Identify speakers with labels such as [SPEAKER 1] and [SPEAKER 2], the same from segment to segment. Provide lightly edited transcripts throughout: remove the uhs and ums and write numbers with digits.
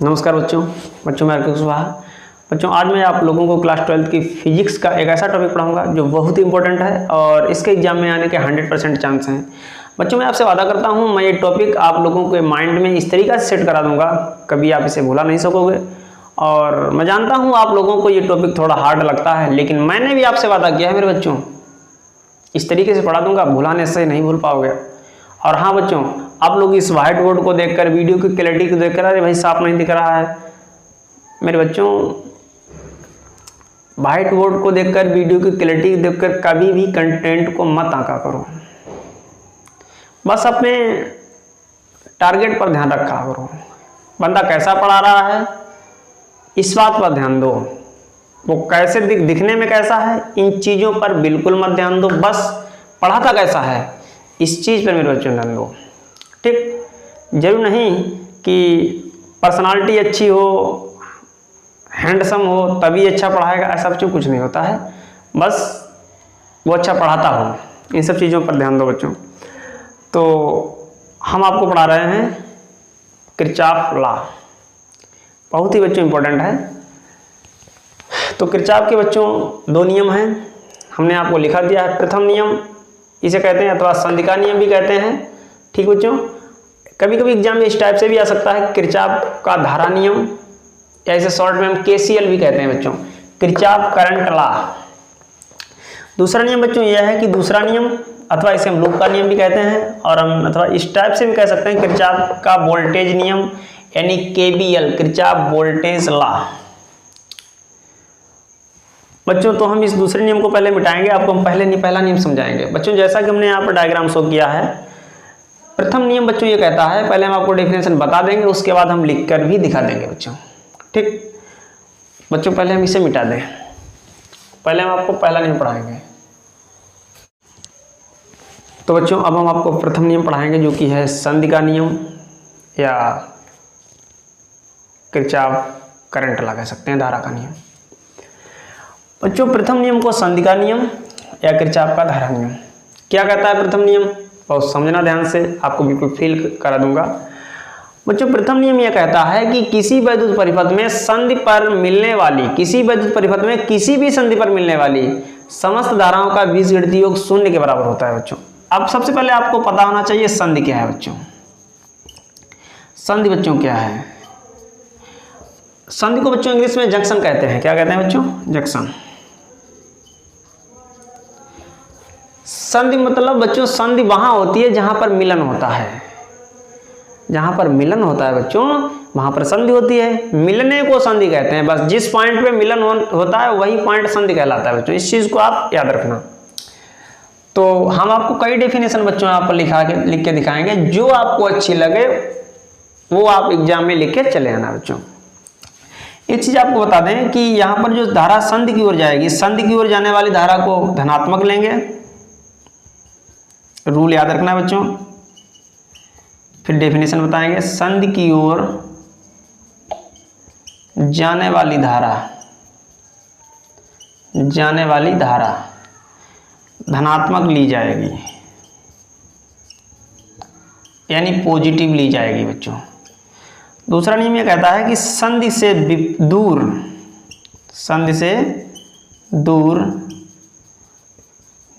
[SPEAKER 1] नमस्कार बच्चों मैं अर्पित कुशवाहा। बच्चों आज मैं आप लोगों को क्लास 12th की फिजिक्स का एक ऐसा टॉपिक पढ़ाऊंगा जो बहुत ही इंपॉर्टेंट है और इसके एग्जाम में आने के 100% चांस हैं। बच्चों मैं आपसे वादा करता हूं, मैं ये टॉपिक आप लोगों के माइंड में इस तरीक़ा से सेट करा दूंगा, कभी आप इसे भुला नहीं सकोगे। और मैं जानता हूँ आप लोगों को ये टॉपिक थोड़ा हार्ड लगता है, लेकिन मैंने भी आपसे वादा किया है मेरे बच्चों, इस तरीके से पढ़ा दूंगा, भुलाने से नहीं भूल पाओगे। और हाँ बच्चों, आप लोग इस व्हाइट बोर्ड को देखकर, वीडियो की क्लैरिटी को देखकर, अरे भाई साफ नहीं दिख रहा है मेरे बच्चों, व्हाइट बोर्ड को देखकर, वीडियो की क्लैरिटी देखकर कभी भी कंटेंट को मत आंका करो। बस अपने टारगेट पर ध्यान रखा करो। बंदा कैसा पढ़ा रहा है इस बात पर ध्यान दो, वो कैसे दिखने में कैसा है इन चीज़ों पर बिल्कुल मत ध्यान दो, बस पढ़ाता कैसा है इस चीज़ पर मेरे बच्चों ध्यान दो। ठीक, जरूर नहीं कि पर्सनालिटी अच्छी हो, हैंडसम हो तभी अच्छा पढ़ाएगा, ऐसा बच्चों कुछ नहीं होता है, बस वो अच्छा पढ़ाता हो, इन सब चीज़ों पर ध्यान दो बच्चों। तो हम आपको पढ़ा रहे हैं किरचॉफ लॉ, बहुत ही बच्चों इंपॉर्टेंट है। तो किरचॉफ के बच्चों दो नियम हैं, हमने आपको लिखा दिया है। प्रथम नियम इसे कहते हैं अथवा संधि का नियम भी कहते हैं। ठीक बच्चों, कभी कभी एग्जाम में इस टाइप से भी आ सकता है किरचॉफ का धारा नियम, या इसे शॉर्ट में हम KCL भी कहते हैं बच्चों, किरचॉफ करंट लॉ। दूसरा नियम बच्चों यह है कि दूसरा नियम, अथवा इसे हम लूप का नियम भी कहते हैं, और हम अथवा इस टाइप से भी कह सकते हैं किरचॉफ का वोल्टेज नियम, यानी KVL, किरचॉफ वोल्टेज लॉ। बच्चों तो हम इस दूसरे नियम को पहले मिटाएंगे, आपको हम पहला नियम समझाएंगे बच्चों। जैसा कि हमने यहाँ पर डायग्राम शो किया है, प्रथम नियम बच्चों ये कहता है, पहले हम आपको डेफिनेशन बता देंगे, उसके बाद हम लिखकर भी दिखा देंगे बच्चों। ठीक बच्चों, पहले हम इसे मिटा दें, पहले हम आपको पहला नियम पढ़ाएंगे। तो बच्चों अब हम आपको प्रथम नियम पढ़ाएंगे जो कि है संधि का नियम, या किरचॉफ करंट लॉ कह सकते हैं, धारा का नियम। बच्चों प्रथम नियम को संधि का नियम या किरचॉफ का धारा नियम क्या कहता है। प्रथम नियम बहुत समझना ध्यान से, आपको बिल्कुल फील करा दूंगा बच्चों। प्रथम नियम यह कहता है कि किसी वैद्युत परिपथ में संधि पर मिलने वाली, किसी वैद्युत परिपथ में किसी भी संधि पर मिलने वाली समस्त धाराओं का बीजगणितीय योग 0 के बराबर होता है बच्चों। अब सबसे पहले आपको पता होना चाहिए संधि क्या है बच्चों। संधि बच्चों क्या है? संधि को बच्चों इंग्लिश में जंक्शन कहते हैं। क्या कहते हैं बच्चों? जंक्शन। संधि मतलब बच्चों, संधि वहां होती है जहां पर मिलन होता है, जहां पर मिलन होता है बच्चों वहां पर संधि होती है। मिलने को संधि कहते हैं, बस जिस पॉइंट पे मिलन होता है वही पॉइंट संधि कहलाता है बच्चों। इस चीज को आप याद रखना। तो हम आपको कई डेफिनेशन बच्चों यहाँ पर लिख के दिखाएंगे, जो आपको अच्छी लगे वो आप एग्जाम में लिख के चले आना बच्चों। एक चीज आपको बता दें कि यहाँ पर जो धारा संधि की ओर जाएगी, संधि की ओर जाने वाली धारा को धनात्मक लेंगे, रूल याद रखना है बच्चों। फिर डेफिनेशन बताएंगे, संधि की ओर जाने वाली धारा धनात्मक ली जाएगी, यानी पॉजिटिव ली जाएगी बच्चों। दूसरा नियम यह कहता है कि संधि से दूर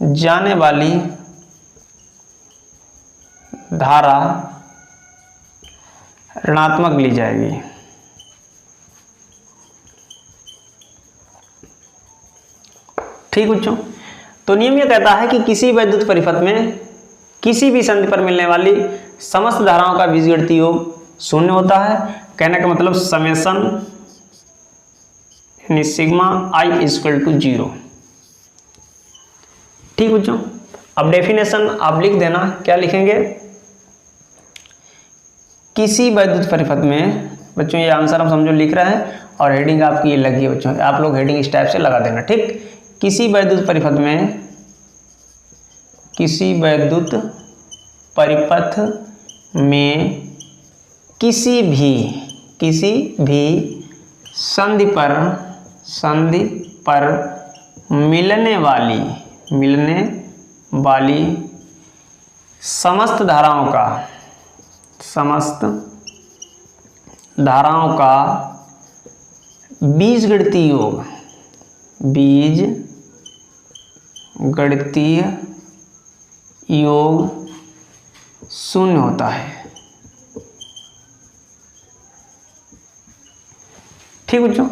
[SPEAKER 1] जाने वाली धारा ऋणात्मक ली जाएगी। ठीक बच्चों, तो नियम यह कहता है कि किसी वैद्युत परिपथ में किसी भी संधि पर मिलने वाली समस्त धाराओं का बीजगणितीय योग 0 होता है। कहने का मतलब समेशन यानी सिग्मा i = 0। ठीक बच्चों, अब डेफिनेशन आप लिख देना। क्या लिखेंगे? किसी वैद्युत परिपथ में बच्चों, ये आंसर हम समझो लिख रहे हैं और हेडिंग आपकी ये लगी है बच्चों, आप लोग हेडिंग इस टाइप से लगा देना। ठीक, किसी वैद्युत परिपथ में किसी भी संधि पर मिलने वाली समस्त धाराओं का बीजगणितीय योग, बीजगणितीय योग शून्य होता है। ठीक बच्चों,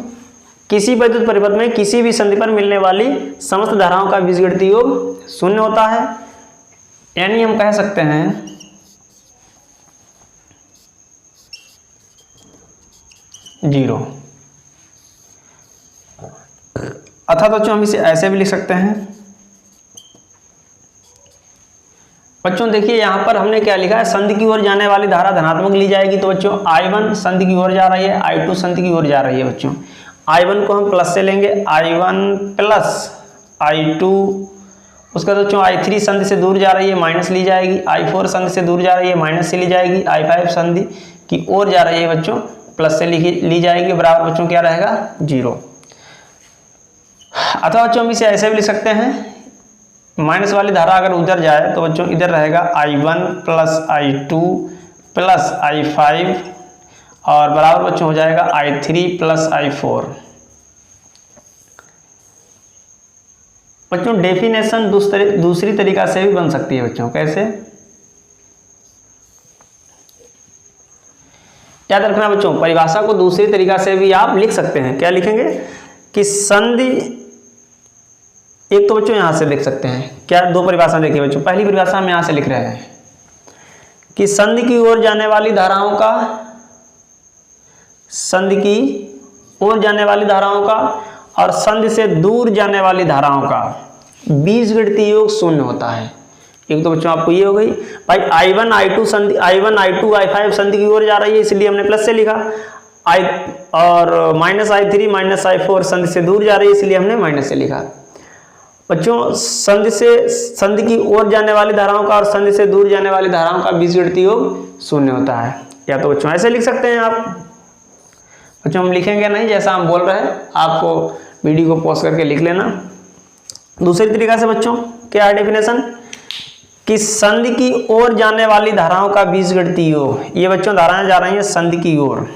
[SPEAKER 1] किसी वैद्युत परिपथ में किसी भी संधि पर मिलने वाली समस्त धाराओं का बीजगणितीय योग शून्य होता है। यानी हम कह सकते हैं जीरो। अर्थात बच्चों हम इसे ऐसे भी लिख सकते हैं। बच्चों देखिए यहाँ पर हमने क्या लिखा है, संधि की ओर जाने वाली धारा धनात्मक ली जाएगी, तो बच्चों I1 संधि की ओर जा रही है, I2 संधि की ओर जा रही है। बच्चों I1 को हम प्लस से लेंगे, I1 प्लस I2, उसका बच्चों I3 संधि से दूर जा रही है, माइनस ली जाएगी, I4 संधि से दूर जा रही है, माइनस से ली जाएगी, I5 संधि की ओर जा रही है बच्चों, प्लस से ली जाएगी, बराबर बच्चों क्या रहेगा, जीरो। अथवा बच्चों हम इसे ऐसे भी लिख सकते हैं, माइनस वाली धारा अगर उधर जाए तो बच्चों इधर रहेगा I1 plus I2 plus I5 और बराबर बच्चों हो जाएगा I3 प्लस I4। बच्चों डेफिनेशन दूसरी तरीका से भी बन सकती है बच्चों। कैसे, याद रखना बच्चों, परिभाषा को दूसरी तरीका से भी आप लिख सकते हैं। क्या लिखेंगे कि संधि, एक तो बच्चों यहां से लिख सकते हैं, क्या दो परिभाषा देखिए बच्चों। पहली परिभाषा हम यहां से लिख रहे हैं कि संधि की ओर जाने वाली धाराओं का, संधि की ओर जाने वाली धाराओं का और संधि से दूर जाने वाली धाराओं का बीजगणितीय योग शून्य होता है। एक तो बच्चों आपको ये हो गई भाई, I1 I2 संधि, I1 I2 I5 संधि की ओर जा रही है इसलिए हमने प्लस से लिखा, और माइनस I3 माइनस I4 संधि से दूर जा रही है इसलिए हमने माइनस से लिखा। बच्चों संधि की ओर जाने वाली धाराओं का और संधि से दूर जाने वाली धाराओं का बीजगणितीय योग शून्य होता है। या तो बच्चों ऐसे लिख सकते हैं आप। बच्चों हम लिखेंगे नहीं जैसा हम बोल रहे हैं, आपको वीडियो को पॉज करके लिख लेना। दूसरी तरीका से बच्चों क्या है डेफिनेशन, कि संधि की ओर जाने वाली धाराओं का बीजगणितीय योग, ये बच्चों धाराएं जा रही हैं संधि की ओर,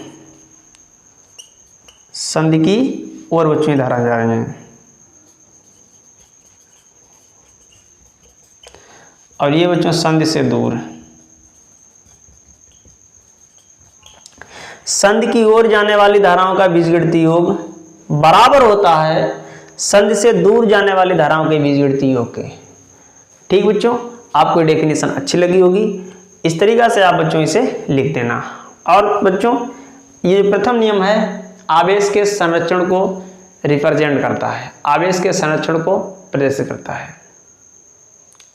[SPEAKER 1] संधि की ओर बच्चों ये धाराएं जा रही हैं, और ये बच्चों संधि से दूर। संधि की ओर जाने वाली धाराओं का बीजगणितीय योग बराबर होता है संधि से दूर जाने वाली धाराओं के बीजगणितीय योग के। ठीक बच्चों, आपको डेफिनेशन अच्छी लगी होगी। इस तरीका से आप बच्चों इसे लिख देना। और बच्चों ये प्रथम नियम है, आवेश के संरक्षण को रिप्रेजेंट करता है, आवेश के संरक्षण को प्रदर्शित करता है,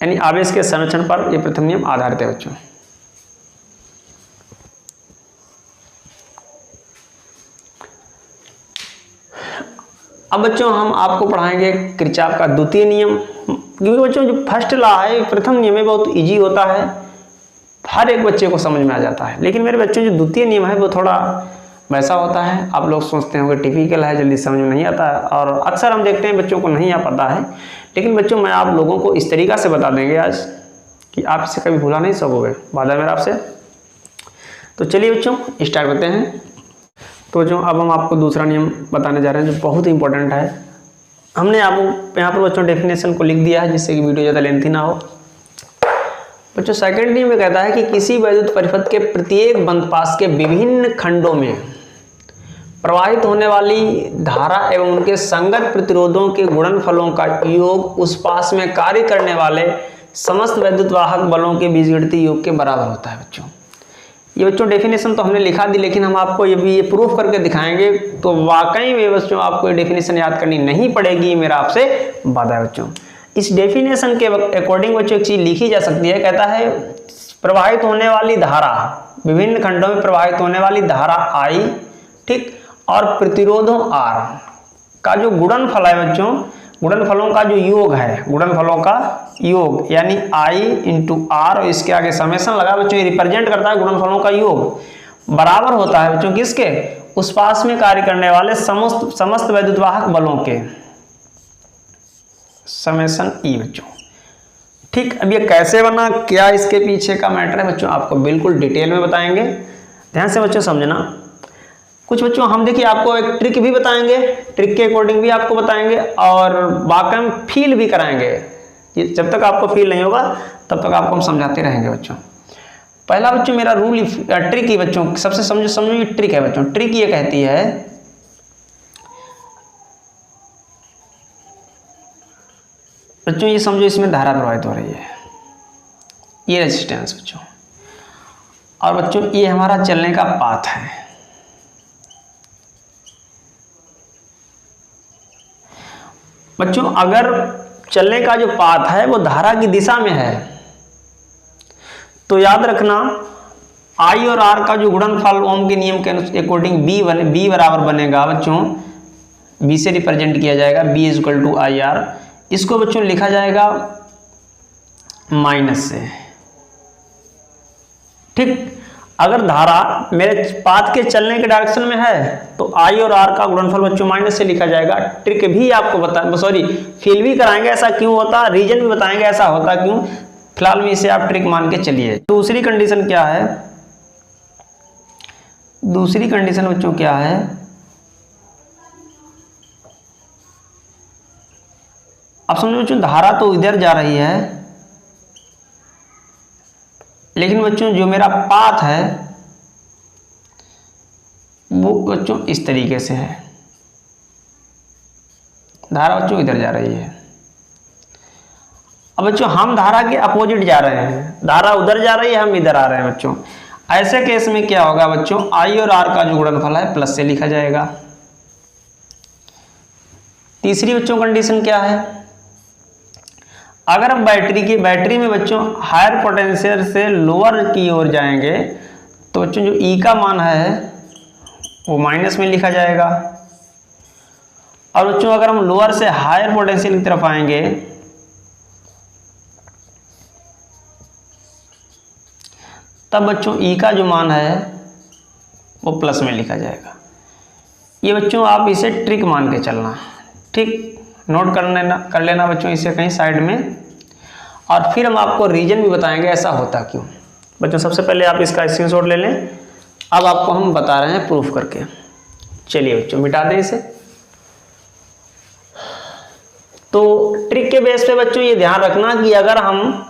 [SPEAKER 1] यानी आवेश के संरक्षण पर यह प्रथम नियम आधारित है बच्चों। अब बच्चों हम आपको पढ़ाएंगे किरचॉफ का द्वितीय नियम, क्योंकि बच्चों जो फर्स्ट लॉ है, प्रथम नियम है, बहुत इजी होता है, हर एक बच्चे को समझ में आ जाता है। लेकिन मेरे बच्चों जो द्वितीय नियम है वो थोड़ा वैसा होता है, आप लोग सोचते होंगे टिपिकल है, जल्दी समझ में नहीं आता है, और अक्सर हम देखते हैं बच्चों को नहीं आ पाता है। लेकिन बच्चों मैं आप लोगों को इस तरीका से बता देंगे आज कि आप इसे कभी भुला नहीं सकोगे। वादा मेरा आपसे। तो चलिए बच्चों स्टार्ट करते हैं। तो जो अब हम आपको दूसरा नियम बताने जा रहे हैं जो बहुत ही इंपॉर्टेंट है। हमने आपको यहाँ पर बच्चों डेफिनेशन को लिख दिया है जिससे कि वीडियो ज़्यादा लेंथी ना हो। बच्चों सेकंड नियम में कहता है कि किसी वैद्युत परिपथ के प्रत्येक बंधपाश के विभिन्न खंडों में प्रवाहित होने वाली धारा एवं उनके संगत प्रतिरोधों के गुणनफलों का योग उस पास में कार्य करने वाले समस्त वैद्युत वाहक बलों के बीजगणितीय योग के बराबर होता है। बच्चों ये बच्चों डेफिनेशन तो हमने लिखा दी, लेकिन हम आपको ये प्रूफ करके दिखाएंगे, तो वाकई में बच्चों आपको ये डेफिनेशन याद करनी नहीं पड़ेगी, मेरा आपसे वादा है बच्चों। इस डेफिनेशन के अकॉर्डिंग बच्चों एक चीज लिखी जा सकती है, कहता है प्रवाहित होने वाली धारा, विभिन्न खंडों में प्रवाहित होने वाली धारा I, ठीक, और प्रतिरोधों R का जो गुणनफल है बच्चों, गुणनफलों का जो योग है, गुणनफलों का योग यानी I इंटू R और इसके आगे समेशन लगा बच्चों, ये रिप्रेजेंट करता है गुणनफलों का योग, बराबर होता है बच्चों किसके, उस पास में कार्य करने वाले समस्त वैद्युत वाहक बलों के, समेशन E बच्चों। ठीक, अब ये कैसे बना, क्या इसके पीछे का मैटर है बच्चों, आपको बिल्कुल डिटेल में बताएंगे। ध्यान से बच्चों समझना। कुछ बच्चों हम देखिए आपको एक ट्रिक भी बताएंगे, ट्रिक के अकॉर्डिंग भी आपको बताएंगे और वाकई में फील भी कराएंगे। जब तक आपको फील नहीं होगा तब तक आपको हम समझाते रहेंगे बच्चों। पहला बच्चों मेरा रूल ट्रिक ही बच्चों सबसे समझो ये ट्रिक है बच्चों। ट्रिक ये कहती है बच्चों, ये समझो इसमें धारा प्रवाहित हो रही है, ये रेजिस्टेंस बच्चों, और बच्चों ये हमारा चलने का पाथ है। बच्चों अगर चलने का जो पाथ है वो धारा की दिशा में है तो याद रखना I और R का जो गुणनफल ओम के नियम के अकॉर्डिंग B बराबर बनेगा बच्चों, B से रिप्रेजेंट किया जाएगा, B equal to I R. इसको बच्चों लिखा जाएगा माइनस से, ठीक। अगर धारा मेरे पाथ के चलने के डायरेक्शन में है तो I और R का गुणनफल बच्चों माइनस से लिखा जाएगा। ट्रिक भी आपको फील भी कराएंगे ऐसा क्यों होता, रीजन भी बताएंगे ऐसा होता क्यों। फिलहाल में इसे आप ट्रिक मान के चलिए। दूसरी कंडीशन क्या है, दूसरी कंडीशन बच्चों क्या है, अब समझो बच्चों धारा तो इधर जा रही है लेकिन बच्चों जो मेरा पाथ है वो बच्चों इस तरीके से है, धारा बच्चों इधर जा रही है। अब बच्चों हम धारा के अपोजिट जा रहे हैं, धारा उधर जा रही है हम इधर आ रहे हैं बच्चों। ऐसे केस में क्या होगा बच्चों, I और R का जो गुणनफल है प्लस से लिखा जाएगा। तीसरी बच्चों कंडीशन क्या है, अगर हम बैटरी में बच्चों हायर पोटेंशियल से लोअर की ओर जाएंगे तो बच्चों जो E का मान है वो माइनस में लिखा जाएगा, और बच्चों अगर हम लोअर से हायर पोटेंशियल की तरफ आएंगे तब बच्चों E का जो मान है वो प्लस में लिखा जाएगा। ये बच्चों आप इसे ट्रिक मान के चलना, ठीक, नोट कर लेना बच्चों इसे कहीं साइड में, और फिर हम आपको रीजन भी बताएंगे ऐसा होता क्यों। बच्चों सबसे पहले आप इसका स्क्रीनशॉट ले लें, अब आपको हम बता रहे हैं प्रूफ करके। चलिए बच्चों मिटा दें इसे। तो ट्रिक के बेस पे बच्चों ये ध्यान रखना कि अगर हम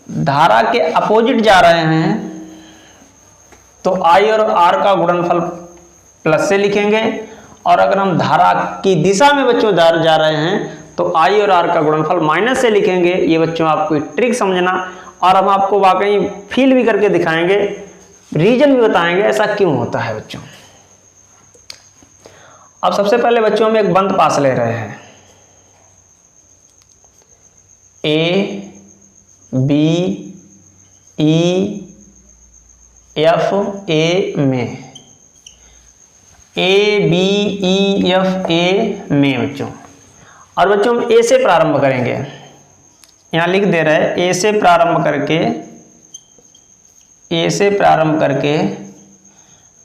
[SPEAKER 1] धारा के अपोजिट जा रहे हैं तो I और R का गुणनफल प्लस से लिखेंगे, और अगर हम धारा की दिशा में बच्चों जा रहे हैं तो I और R का गुणनफल माइनस से लिखेंगे। ये बच्चों आपको ट्रिक समझना, और हम आपको वाकई फील भी करके दिखाएंगे, रीजन भी बताएंगे ऐसा क्यों होता है बच्चों। अब सबसे पहले बच्चों हम एक बंद पास ले रहे हैं, A B E F A में, A B E F A में बच्चों। और बच्चों हम A से प्रारंभ करेंगे, यहाँ लिख दे रहे हैं A से प्रारंभ करके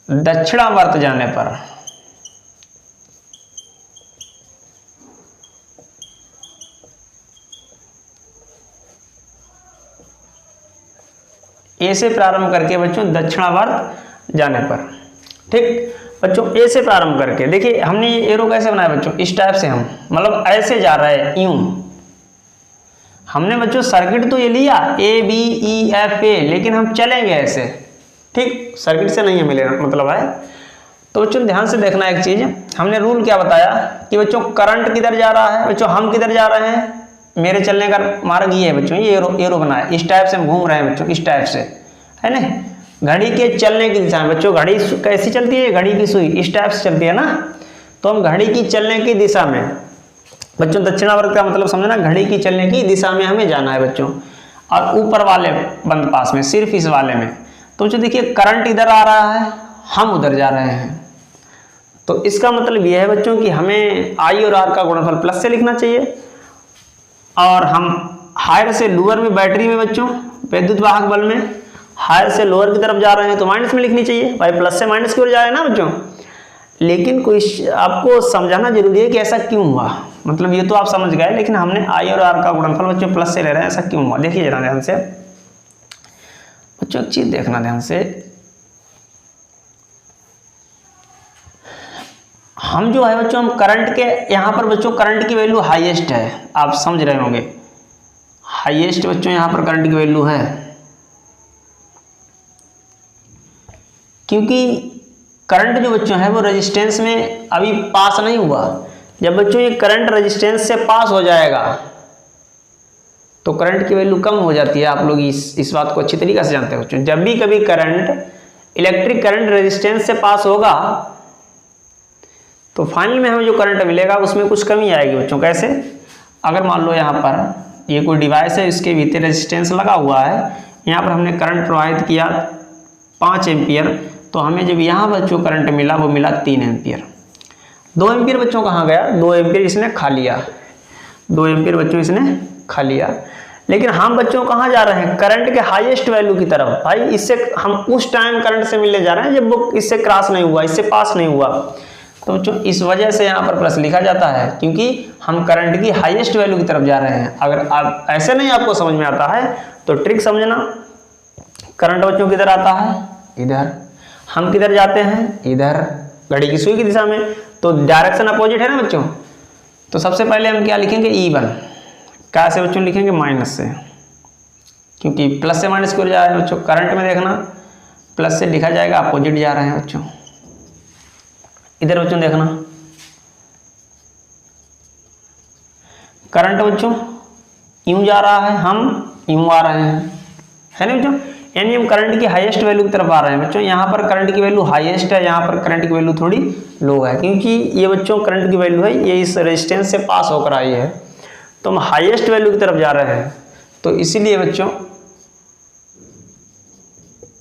[SPEAKER 1] दक्षिणावर्त जाने पर A से प्रारंभ करके बच्चों दक्षिणावर्त जाने पर, ठीक। बच्चों A से प्रारंभ करके देखिए हमने ये एरो कैसे बनाया बच्चों, इस टाइप से, हम मतलब ऐसे जा रहे हैं यूं। हमने बच्चों सर्किट तो ये लिया A B E F A, लेकिन हम चलेंगे ऐसे, ठीक, सर्किट से नहीं मिलेगा मतलब है। तो बच्चों ध्यान से देखना एक चीज, हमने रूल क्या बताया कि बच्चों करंट किधर जा रहा है, बच्चों हम किधर जा रहे हैं, मेरे चलने का मार्ग ये है बच्चों, ये एरो बना है, इस टाइप से हम घूम रहे हैं बच्चों, इस टाइप से, है ना। घड़ी के चलने की दिशा में बच्चों, घड़ी कैसी चलती है, घड़ी की सुई इस टाइप से चलती है ना, तो हम घड़ी की चलने की दिशा में बच्चों, दक्षिणावर्त का मतलब समझना, घड़ी की चलने की दिशा में हमें जाना है बच्चों। और ऊपर वाले बंद पास में, सिर्फ इस वाले में, तो बच्चों देखिए करंट इधर आ रहा है, हम उधर जा रहे हैं, तो इसका मतलब यह है बच्चों कि हमें I और R का गुणनफल प्लस से लिखना चाहिए, और हम हायर से लोअर में, बैटरी में बच्चों विद्युत वाहक बल में हायर से लोअर की तरफ जा रहे हैं तो माइनस में लिखनी चाहिए, भाई प्लस से माइनस की ओर जा रहे हैं ना बच्चों। लेकिन कोई आपको समझाना जरूरी है कि ऐसा क्यों हुआ, मतलब ये तो आप समझ गए, लेकिन हमने I और R का गुणनफल बच्चों प्लस से ले रहे हैं, ऐसा क्यों हुआ देखिए जरा ध्यान से बच्चों, एक चीज देखना ध्यान से। हम जो है बच्चों, हम करंट के यहाँ पर बच्चों करंट की वैल्यू हाईएस्ट है, आप समझ रहे होंगे, हाईएस्ट बच्चों यहाँ पर करंट की वैल्यू है, क्योंकि करंट जो बच्चों है वो रेजिस्टेंस में अभी पास नहीं हुआ। जब बच्चों ये करंट रेजिस्टेंस से पास हो जाएगा तो करंट की वैल्यू कम हो जाती है। आप लोग इस बात को अच्छी तरीके से जानते हो बच्चों। जब भी कभी करंट, इलेक्ट्रिक करंट रेजिस्टेंस से पास होगा तो फाइनल में हमें जो करंट मिलेगा उसमें कुछ कमी आएगी बच्चों। कैसे? अगर मान लो यहाँ पर ये कोई डिवाइस है, इसके भीतर रेजिस्टेंस लगा हुआ है, यहाँ पर हमने करंट प्रवाहित किया 5 एम्पियर, तो हमें जब यहाँ पर जो करंट मिला वो मिला 3 एम्पियर। 2 एम्पियर बच्चों कहाँ गया? 2 एम्पियर इसने खा लिया, 2 एम्पियर बच्चों इसने खा लिया। लेकिन हम बच्चों कहाँ जा रहे हैं? करंट के हाईएस्ट वैल्यू की तरफ। भाई इससे हम उस टाइम करंट से मिलने जा रहे हैं जब वो इससे क्रॉस नहीं हुआ, इससे पास नहीं हुआ। तो बच्चों इस वजह से यहाँ पर प्लस लिखा जाता है, क्योंकि हम करंट की हाईएस्ट वैल्यू की तरफ जा रहे हैं। अगर आप ऐसे नहीं आपको समझ में आता है तो ट्रिक समझना। करंट बच्चों किधर आता है? इधर। हम किधर जाते हैं? इधर, घड़ी की सुई की दिशा में। तो डायरेक्शन अपोजिट है ना बच्चों। तो सबसे पहले हम क्या लिखेंगे? E1। क्या से बच्चों लिखेंगे? माइनस से, क्योंकि प्लस से माइनस की ओर जा रहे हैं बच्चों। करंट में देखना प्लस से लिखा जाएगा, अपोजिट जा रहे हैं बच्चों। इधर बच्चों देखना करंट बच्चों यूं जा रहा है, हम यूं आ रहे हैं, है ना बच्चों। यानी हम करंट की हाईएस्ट वैल्यू की तरफ आ रहे हैं बच्चों। यहाँ पर करंट की वैल्यू हाईएस्ट है, यहाँ पर करंट की वैल्यू थोड़ी लो है, क्योंकि ये बच्चों करंट की वैल्यू है, ये इस रेजिस्टेंस से पास होकर आई है, तो हम हाईएस्ट वैल्यू की तरफ जा रहे हैं। तो इसीलिए बच्चों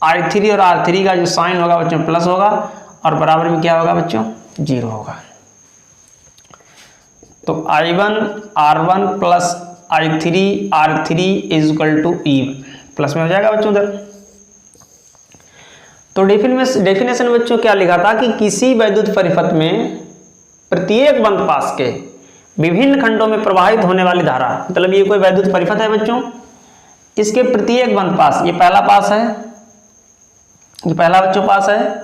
[SPEAKER 1] I3 और R3 का जो साइन होगा बच्चों प्लस होगा, और बराबर में क्या होगा बच्चों? 0 होगा। तो I1 R1 plus I3 R3 is equal to E, plus में हो जाएगा बच्चों उधर। तो डेफिनेशन बच्चों क्या लिखा था कि किसी वैद्युत परिपथ में प्रत्येक बंद पास के विभिन्न खंडों में प्रवाहित होने वाली धारा, मतलब ये कोई वैद्युत परिपथ है बच्चों, इसके प्रत्येक बंद पास, ये पहला पास है, ये पहला बच्चों पास है,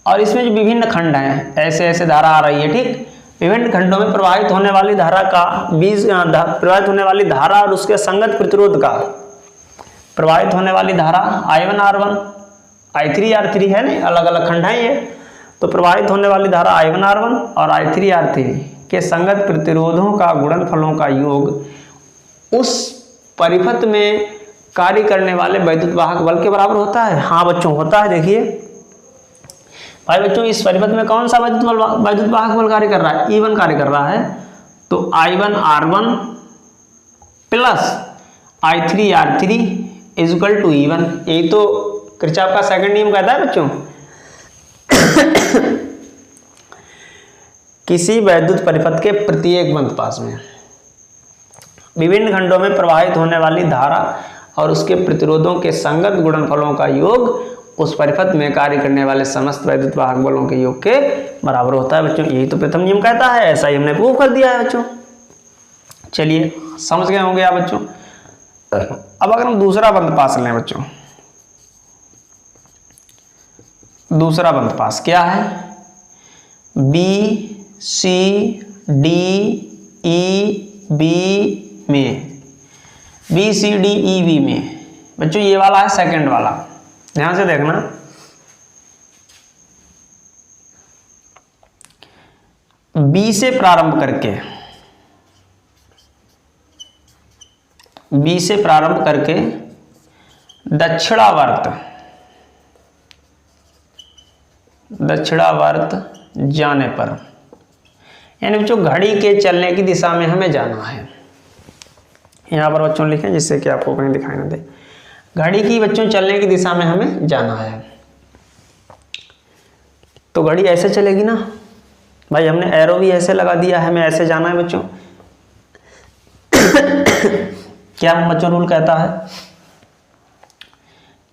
[SPEAKER 1] और इसमें जो विभिन्न खंड हैं ऐसे ऐसे धारा आ रही है, ठीक। विभिन्न खंडों में प्रवाहित होने वाली धारा का प्रवाहित होने वाली धारा और उसके संगत प्रतिरोध का, प्रवाहित होने वाली धारा I1 R1 I3 R3 है ना, अलग अलग खंड है ये। तो प्रवाहित होने वाली धारा I1 R1 और I3 R3 के संगत प्रतिरोधों का गुणनफलों का योग उस परिपथ में कार्य करने वाले वैद्युत वाहक बल के बराबर होता है। हाँ बच्चों होता है। देखिए भाई बच्चों इस परिपथ में कौन सा वैद्युत वाहक बल कार्य कर रहा है? E1 कार्य कर रहा है। तो I1 R1 plus I3 R3 is equal to E1। यही तो किरचॉफ का सेकंड नियम कहता है बच्चों। किसी वैद्युत परिपथ के प्रत्येक बंद पास में विभिन्न खंडों में प्रवाहित होने वाली धारा और उसके प्रतिरोधों के संगत गुणनफलों का योग उस परिपथ में कार्य करने वाले समस्त वैद्युत वाहक बलों के योग के बराबर होता है बच्चों। यही तो प्रथम नियम कहता है, ऐसा ही हमने प्रूव कर दिया है बच्चों। चलिए समझ गए होंगे आप बच्चों। अब अगर हम दूसरा बंद पास लें बच्चों, दूसरा बंद पास क्या है? B C D E B में, B C D E B में बच्चों ये वाला है सेकंड वाला, ध्यान से देखना। B से प्रारंभ करके, B से प्रारंभ करके दक्षिणावर्त जाने पर, यानी बच्चों घड़ी के चलने की दिशा में हमें जाना है। यहाँ पर बच्चों लिखें जिससे कि आपको कहीं दिखाई ना दे। घड़ी की बच्चों चलने की दिशा में हमें जाना है। तो घड़ी ऐसे चलेगी ना भाई, हमने एरो भी ऐसे लगा दिया है, हमें ऐसे जाना है बच्चों। क्या बच्चों रूल कहता है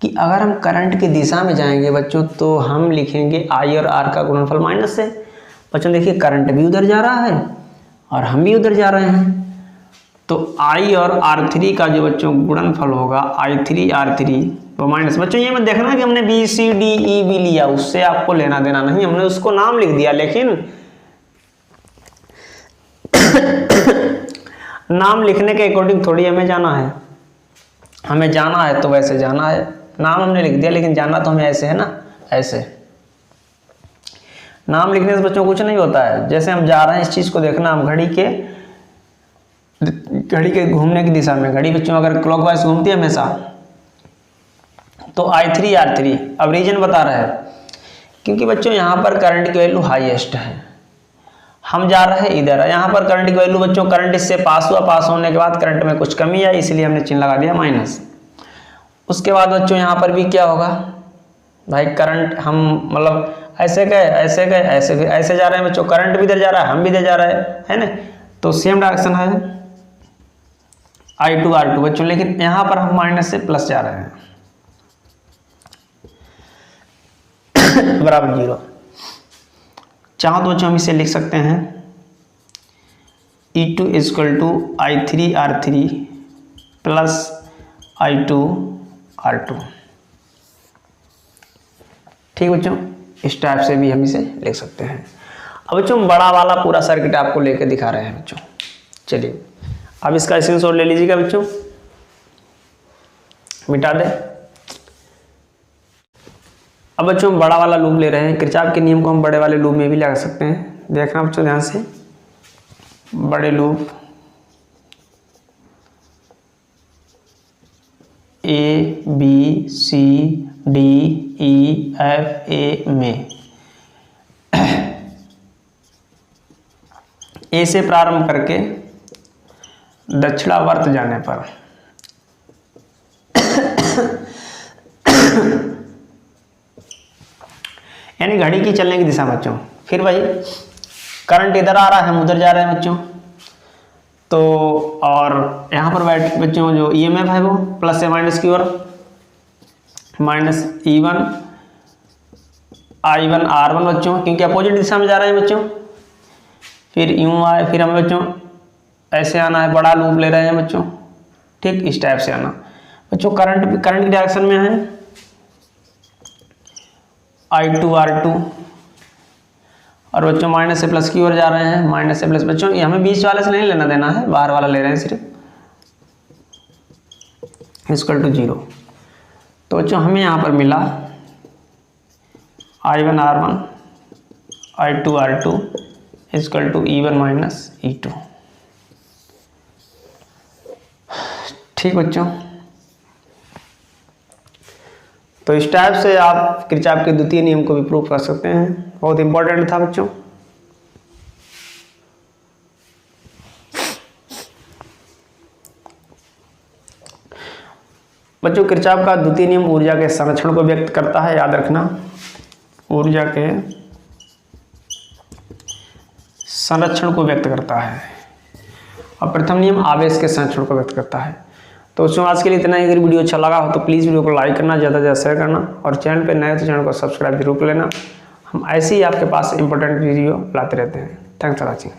[SPEAKER 1] कि अगर हम करंट की दिशा में जाएंगे बच्चों तो हम लिखेंगे I और R का गुणनफल माइनस से। बच्चों देखिए करंट भी उधर जा रहा है और हम भी उधर जा रहे हैं, तो I और R3 का जो बच्चों गुणनफल होगा I3 R3 वो माइनस। बच्चों ये मत देखना कि हमने B C D E B लिया, उससे आपको लेना देना नहीं, हमने उसको नाम लिख दिया, लेकिन नाम लिखने के अकॉर्डिंग थोड़ी हमें जाना है, हमें जाना है तो वैसे जाना है। नाम हमने लिख दिया लेकिन जाना तो हमें ऐसे है ना, ऐसे। नाम लिखने से बच्चों कुछ नहीं होता है, जैसे हम जा रहे हैं इस चीज़ को देखना, हम घड़ी के घूमने की दिशा में, घड़ी बच्चों अगर क्लॉकवाइज घूमती है हमेशा, तो I3 R3 अब रीजन बता रहा है, क्योंकि बच्चों यहाँ पर करंट की वैल्यू हाईएस्ट है, हम जा रहे हैं इधर, यहाँ पर करंट की वैल्यू बच्चों, करंट इससे पास हुआ, पास होने के बाद करंट में कुछ कमी आई, इसलिए हमने चिन्ह लगा दिया माइनस। उसके बाद बच्चों यहाँ पर भी क्या होगा भाई, करंट हम मतलब ऐसे गए ऐसे गए ऐसे गए ऐसे जा रहे हैं बच्चों, करंट भी इधर जा रहा है, हम भी इधर जा रहे हैं, है ना, तो सेम डायरेक्शन है I2 R2 बच्चों, लेकिन यहाँ पर हम माइनस से प्लस जा रहे हैं बराबर 0। चाहो तो बच्चों हम इसे लिख सकते हैं E2 equal to I3 R3 plus I2 R2। ठीक बच्चों, इस टाइप से भी हम इसे लिख सकते हैं। अब बच्चों बड़ा वाला पूरा सर्किट आपको लेके दिखा रहे हैं बच्चों, चलिए अब इसका स्क्रीनशॉट ले लीजिएगा बच्चों, मिटा दे। अब बच्चों हम बड़ा वाला लूप ले रहे हैं, किरचॉफ के नियम को हम बड़े वाले लूप में भी लगा सकते हैं। देखना बच्चों ध्यान से, बड़े loop A B C D E F A में A से प्रारंभ करके दक्षिणावर्त जाने पर यानी घड़ी की चलने की दिशा बच्चों, फिर वही करंट इधर आ रहा है, हम उधर जा रहे हैं बच्चों, तो और यहाँ पर बैठ बच्चों जो EMF है वो प्लस से माइनस की ओर, माइनस E1 I1 R1 बच्चों, क्योंकि अपोजिट दिशा में जा रहे हैं बच्चों। फिर यूँ आए, फिर हमें बच्चों ऐसे आना है, बड़ा लूप ले रहे हैं बच्चों, ठीक इस टाइप से आना बच्चों। करंट की डायरेक्शन में है I2 R2 और बच्चों माइनस से प्लस की ओर जा रहे हैं, माइनस से प्लस बच्चों, ये हमें बीच वाले से नहीं लेना देना है, बाहर वाला ले रहे हैं सिर्फ, इक्वल टू 0। तो बच्चों हमें यहाँ पर मिला I1 R1 I2 R2 equal to E1 minus E2। ठीक बच्चों, तो इस टाइप से आप किरचॉफ के द्वितीय नियम को भी प्रूव कर सकते हैं, बहुत इंपॉर्टेंट था बच्चों। बच्चों किरचॉफ का द्वितीय नियम ऊर्जा के संरक्षण को व्यक्त करता है, याद रखना, ऊर्जा के संरक्षण को व्यक्त करता है, और प्रथम नियम आवेश के संरक्षण को व्यक्त करता है। तो दोस्तों आज के लिए इतना ही। अगर वीडियो अच्छा लगा हो तो प्लीज़ वीडियो को लाइक करना, ज़्यादा से ज़्यादा शेयर करना, और चैनल पे नए तो चैनल को सब्सक्राइब जरूर कर लेना। हम ऐसे ही आपके पास इंपॉर्टेंट वीडियो लाते रहते हैं। Thanks for watching.